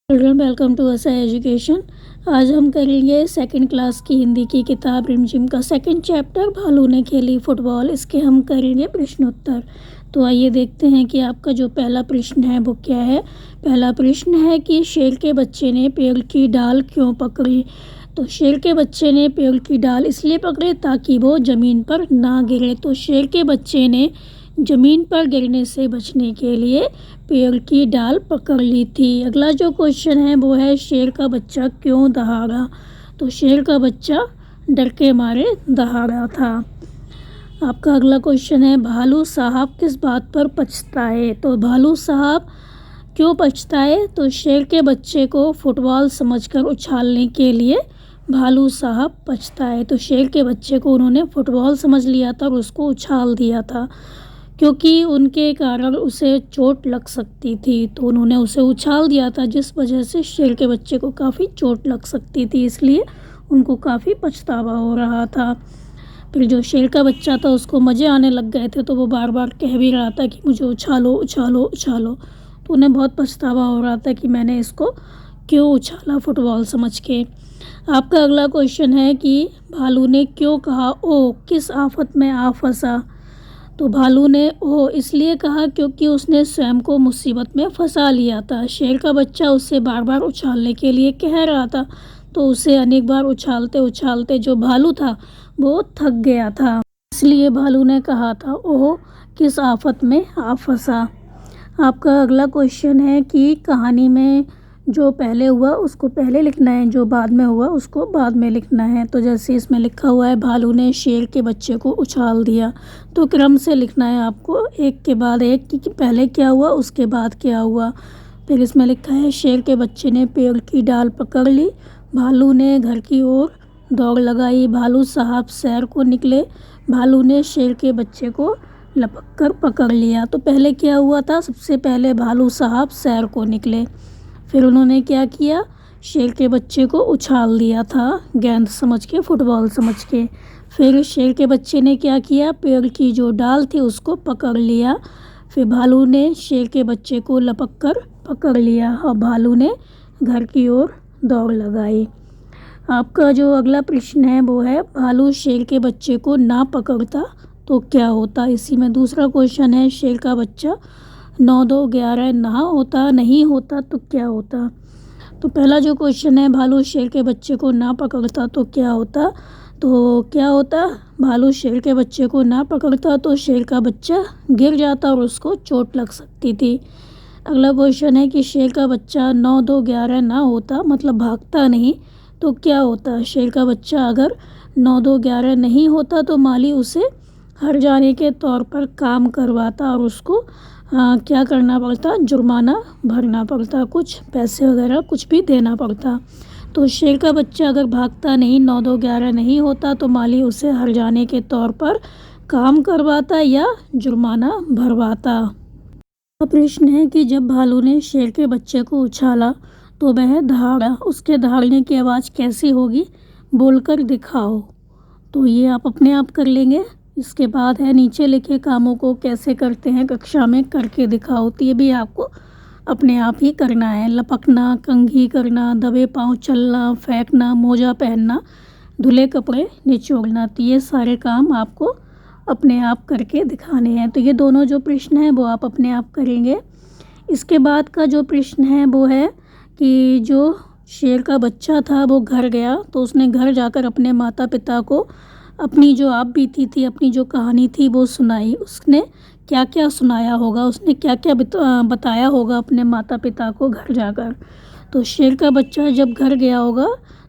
Children welcome to असा education. आज हम करेंगे सेकंड क्लास की हिंदी की किताब रिमझिम का सेकंड चैप्टर भालू ने खेली फुटबॉल। इसके हम करेंगे प्रश्नोत्तर। तो आइए देखते हैं कि आपका जो पहला प्रश्न है वो क्या है। पहला प्रश्न है कि शेर के बच्चे ने पेड़ की डाल क्यों पकड़ी। तो शेर के बच्चे ने पेड़ की डाल इसलिए पकड़े ताकि वो ज़मीन पर ना गिरे। तो शेर के बच्चे ने ज़मीन पर गिरने से बचने के लिए पेड़ की डाल पकड़ ली थी। अगला जो क्वेश्चन है वो है शेर का बच्चा क्यों दहाड़ा। तो शेर का बच्चा डर के मारे दहाड़ा था। आपका अगला क्वेश्चन है भालू साहब किस बात पर पछताए। तो भालू साहब क्यों पछताए। तो शेर के बच्चे को फुटबॉल समझकर उछालने के लिए भालू साहब पछताए। तो शेर के बच्चे को उन्होंने फुटबॉल समझ लिया था और उसको उछाल दिया था क्योंकि उनके कारण उसे चोट लग सकती थी। तो उन्होंने उसे उछाल दिया था जिस वजह से शेर के बच्चे को काफ़ी चोट लग सकती थी, इसलिए उनको काफ़ी पछतावा हो रहा था। फिर जो शेर का बच्चा था उसको मज़े आने लग गए थे तो वो बार बार कह भी रहा था कि मुझे उछालो उछालो उछालो। तो उन्हें बहुत पछतावा हो रहा था कि मैंने इसको क्यों उछाला फुटबॉल समझ के। आपका अगला क्वेश्चन है कि भालू ने क्यों कहा ओ किस आफत में आ फंसा। तो भालू ने ओ इसलिए कहा क्योंकि उसने स्वयं को मुसीबत में फंसा लिया था। शेर का बच्चा उससे बार बार उछालने के लिए कह रहा था तो उसे अनेक बार उछालते उछालते जो भालू था वो थक गया था, इसलिए भालू ने कहा था ओह किस आफत में आ फंसा। आपका अगला क्वेश्चन है कि कहानी में जो पहले हुआ उसको पहले लिखना है, जो बाद में हुआ उसको बाद में लिखना है। तो जैसे इसमें लिखा हुआ है भालू ने शेर के बच्चे को उछाल दिया, तो क्रम से लिखना है आपको एक के बाद एक कि पहले क्या हुआ उसके बाद क्या हुआ। फिर इसमें लिखा है शेर के बच्चे ने पेड़ की डाल पकड़ ली, भालू ने घर की ओर दौड़ लगाई, भालू साहब सैर को निकले, भालू ने शेर के बच्चे को लपक कर पकड़ लिया। तो पहले क्या हुआ था, सबसे पहले भालू साहब सैर को निकले, फिर उन्होंने क्या किया शेर के बच्चे को उछाल दिया था गेंद समझ के फुटबॉल समझ के। फिर शेर के बच्चे ने क्या किया पेड़ की जो डाल थी उसको पकड़ लिया, फिर भालू ने शेर के बच्चे को लपक कर पकड़ लिया और भालू ने घर की ओर दौड़ लगाई। आपका जो अगला प्रश्न है वो है भालू शेर के बच्चे को ना पकड़ता तो क्या होता। इसी में दूसरा क्वेश्चन है शेर का बच्चा 9 2 11 ना होता नहीं होता तो क्या होता। तो पहला जो क्वेश्चन है भालू शेर के बच्चे को ना पकड़ता तो क्या होता। तो क्या होता भालू शेर के बच्चे को ना पकड़ता तो शेर का बच्चा गिर जाता और उसको चोट लग सकती थी। अगला क्वेश्चन है कि शेर का बच्चा 9 2 11 ना होता मतलब भागता नहीं तो क्या होता। शेर का बच्चा अगर 9 2 11 नहीं होता तो माली उसे हर जाने के तौर पर काम करवाता और उसको क्या करना पड़ता जुर्माना भरना पड़ता, कुछ पैसे वगैरह कुछ भी देना पड़ता। तो शेर का बच्चा अगर भागता नहीं 9 2 11 नहीं होता तो माली उसे हर जाने के तौर पर काम करवाता या जुर्माना भरवाता। प्रश्न है कि जब भालू ने शेर के बच्चे को उछाला तो वह दहाड़ा, उसके दहाड़ने की आवाज़ कैसी होगी बोलकर दिखाओ। तो ये आप अपने आप कर लेंगे। इसके बाद है नीचे लिखे कामों को कैसे करते हैं कक्षा में करके दिखाओ। तो ये भी आपको अपने आप ही करना है। लपकना, कंघी करना, दबे पाँव चलना, फेंकना, मोजा पहनना, धुले कपड़े निचोड़ना, तो ये सारे काम आपको अपने आप करके दिखाने हैं। तो ये दोनों जो प्रश्न हैं वो आप अपने आप करेंगे। इसके बाद का जो प्रश्न है वो है कि जो शेर का बच्चा था वो घर गया तो उसने घर जाकर अपने माता पिता को अपनी जो आप बीती थी अपनी जो कहानी थी वो सुनाई। उसने क्या क्या सुनाया होगा, उसने क्या क्या बताया होगा अपने माता पिता को घर जाकर। तो शेर का बच्चा जब घर गया होगा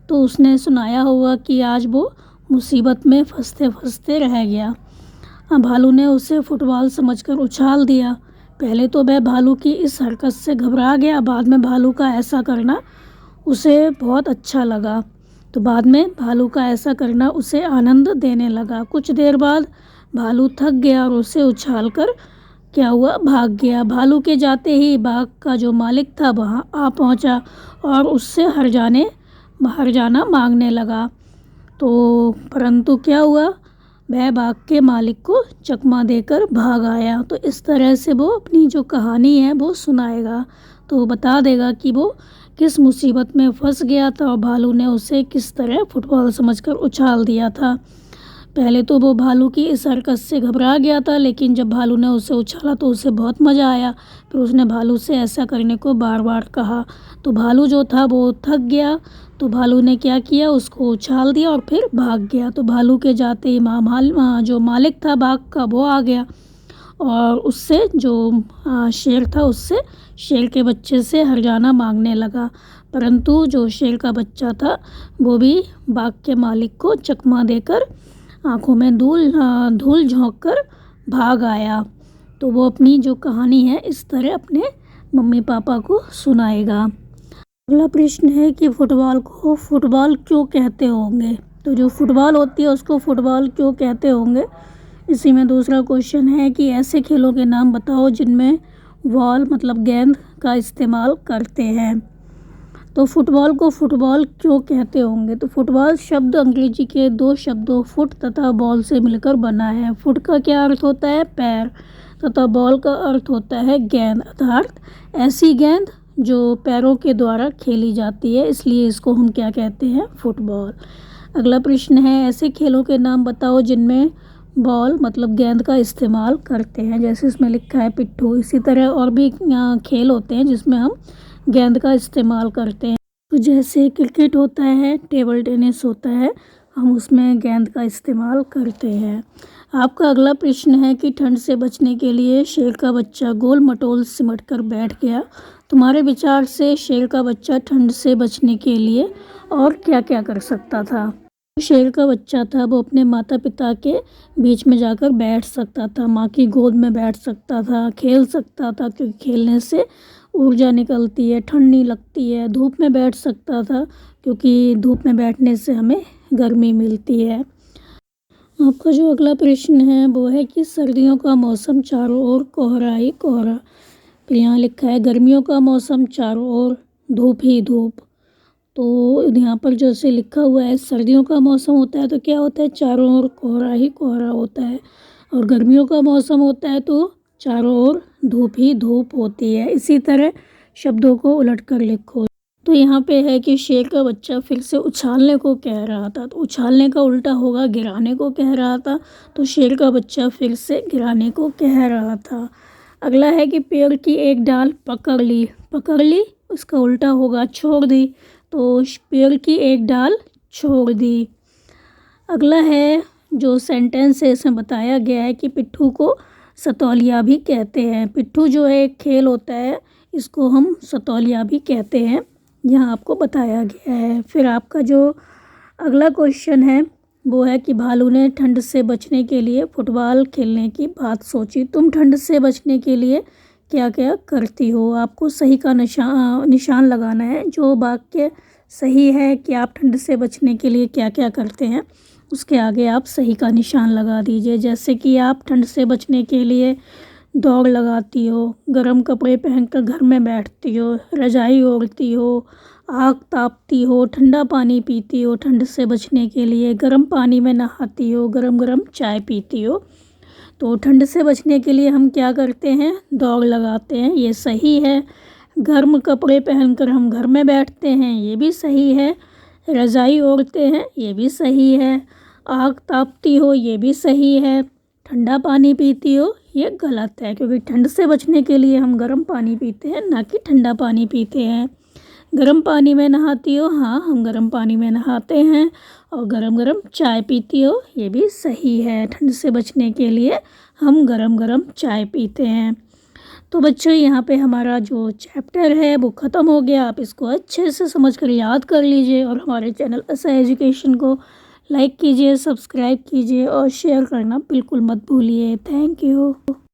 तो उसने सुनाया होगा कि आज वो मुसीबत में फंसते फंसते रह गया। भालू ने उसे फुटबॉल समझकर उछाल दिया। पहले तो वह भालू की इस हरकत से घबरा गया, बाद में भालू का ऐसा करना उसे बहुत अच्छा लगा। तो बाद में भालू का ऐसा करना उसे आनंद देने लगा। कुछ देर बाद भालू थक गया और उसे उछालकर क्या हुआ भाग गया। भालू के जाते ही बाघ का जो मालिक था वहाँ आ पहुँचा और उससे हर जाना मांगने लगा। तो परंतु क्या हुआ वह बाघ के मालिक को चकमा देकर भाग आया। तो इस तरह से वो अपनी जो कहानी है वो सुनाएगा, तो बता देगा कि वो किस मुसीबत में फंस गया था और भालू ने उसे किस तरह फुटबॉल समझकर उछाल दिया था। पहले तो वो भालू की इस हरकत से घबरा गया था, लेकिन जब भालू ने उसे उछाला तो उसे बहुत मज़ा आया। फिर उसने भालू से ऐसा करने को बार बार कहा। तो भालू जो था वो थक गया, तो भालू ने क्या किया, उसको उछाल दिया और फिर भाग गया। तो भालू के जाते ही जो मालिक था बाघ का वो आ गया और उससे जो शेर था उससे शेर के बच्चे से हरजाना मांगने लगा। परंतु जो शेर का बच्चा था वो भी बाघ के मालिक को चकमा देकर आँखों में धूल झोंक कर भाग आया। तो वो अपनी जो कहानी है इस तरह अपने मम्मी पापा को सुनाएगा। अगला प्रश्न है कि फुटबॉल को फुटबॉल क्यों कहते होंगे। तो जो फुटबॉल होती है उसको फुटबॉल क्यों कहते होंगे। इसी में दूसरा क्वेश्चन है कि ऐसे खेलों के नाम बताओ जिनमें बॉल मतलब गेंद का इस्तेमाल करते हैं। तो फुटबॉल को फुटबॉल क्यों कहते होंगे। तो फुटबॉल शब्द अंग्रेजी के दो शब्दों फुट तथा बॉल से मिलकर बना है। फुट का क्या अर्थ होता है, पैर, तथा बॉल का अर्थ होता है गेंद, अर्थात ऐसी गेंद जो पैरों के द्वारा खेली जाती है, इसलिए इसको हम क्या कहते हैं, फुटबॉल। अगला प्रश्न है ऐसे खेलों के नाम बताओ जिनमें बॉल मतलब गेंद का इस्तेमाल करते हैं। जैसे इसमें लिखा है पिट्ठू। इसी तरह और भी खेल होते हैं जिसमें हम गेंद का इस्तेमाल करते हैं। तो जैसे क्रिकेट होता है, टेबल टेनिस होता है, हम उसमें गेंद का इस्तेमाल करते हैं। आपका अगला प्रश्न है कि ठंड से बचने के लिए शेर का बच्चा गोल मटोल सिमट कर बैठ गया। तुम्हारे विचार से शेर का बच्चा ठंड से बचने के लिए और क्या क्या कर सकता था। शेर का बच्चा था वो अपने माता पिता के बीच में जाकर बैठ सकता था, माँ की गोद में बैठ सकता था, खेल सकता था क्योंकि खेलने से ऊर्जा निकलती है, ठंड नहीं लगती है। धूप में बैठ सकता था क्योंकि धूप में बैठने से हमें गर्मी मिलती है। आपका जो अगला प्रश्न है वो है कि सर्दियों का मौसम चारों ओर कोहरा ही कोहरा। फिर यहाँ लिखा है गर्मियों का मौसम चारों ओर धूप ही धूप। तो यहाँ पर जैसे लिखा हुआ है सर्दियों का मौसम होता है तो क्या होता है, चारों ओर कोहरा ही कोहरा होता है, और गर्मियों का मौसम होता है तो चारों ओर धूप ही धूप होती है। इसी तरह शब्दों को उलट कर लिखो। तो यहाँ पे है कि शेर का बच्चा फिर से उछालने को कह रहा था, तो उछालने का उल्टा होगा गिराने को कह रहा था, तो शेर का बच्चा फिर से गिराने को कह रहा था। अगला है कि पेड़ की एक डाल पकड़ ली, उसका उल्टा होगा छोड़ दी, तो पेड़ की एक डाल छोड़ दी। अगला है जो सेंटेंस है इसमें बताया गया है कि पिट्ठू को सतौलिया भी कहते हैं। पिट्ठू जो है एक खेल होता है, इसको हम सतौलिया भी कहते हैं, यहाँ आपको बताया गया है। फिर आपका जो अगला क्वेश्चन है वो है कि भालू ने ठंड से बचने के लिए फुटबॉल खेलने की बात सोची। तुम ठंड से बचने के लिए क्या क्या करती हो। आपको सही का निशान लगाना है। जो वाक्य सही है कि आप ठंड से बचने के लिए क्या क्या करते हैं, उसके आगे आप सही का निशान लगा दीजिए। जैसे कि आप ठंड से बचने के लिए दौड़ लगाती हो, गर्म कपड़े पहनकर घर में बैठती हो, रजाई ओढ़ती हो, आग तापती हो, ठंडा पानी पीती हो ठंड से बचने के लिए, गर्म पानी में नहाती हो, गरम गरम चाय पीती हो। तो ठंड से बचने के लिए हम क्या करते हैं, दौड़ लगाते हैं, ये सही है। गर्म कपड़े पहनकर हम घर में बैठते हैं, ये भी सही है। रज़ाई ओढ़ते हैं, ये भी सही है। आग तापती हो, ये भी सही है। ठंडा पानी पीती हो, ये गलत है, क्योंकि ठंड से बचने के लिए हम गर्म पानी पीते हैं, ना कि ठंडा पानी पीते हैं। गर्म पानी में नहाती हो, हाँ हम गर्म पानी में नहाते हैं। और गरम गरम चाय पीती हो, ये भी सही है। ठंड से बचने के लिए हम गरम गरम चाय पीते हैं। तो बच्चों यहाँ पे हमारा जो चैप्टर है वो ख़त्म हो गया। आप इसको अच्छे से समझ कर याद कर लीजिए और हमारे चैनल ऐसा एजुकेशन को लाइक कीजिए, सब्सक्राइब कीजिए और शेयर करना बिल्कुल मत भूलिए। Thank you.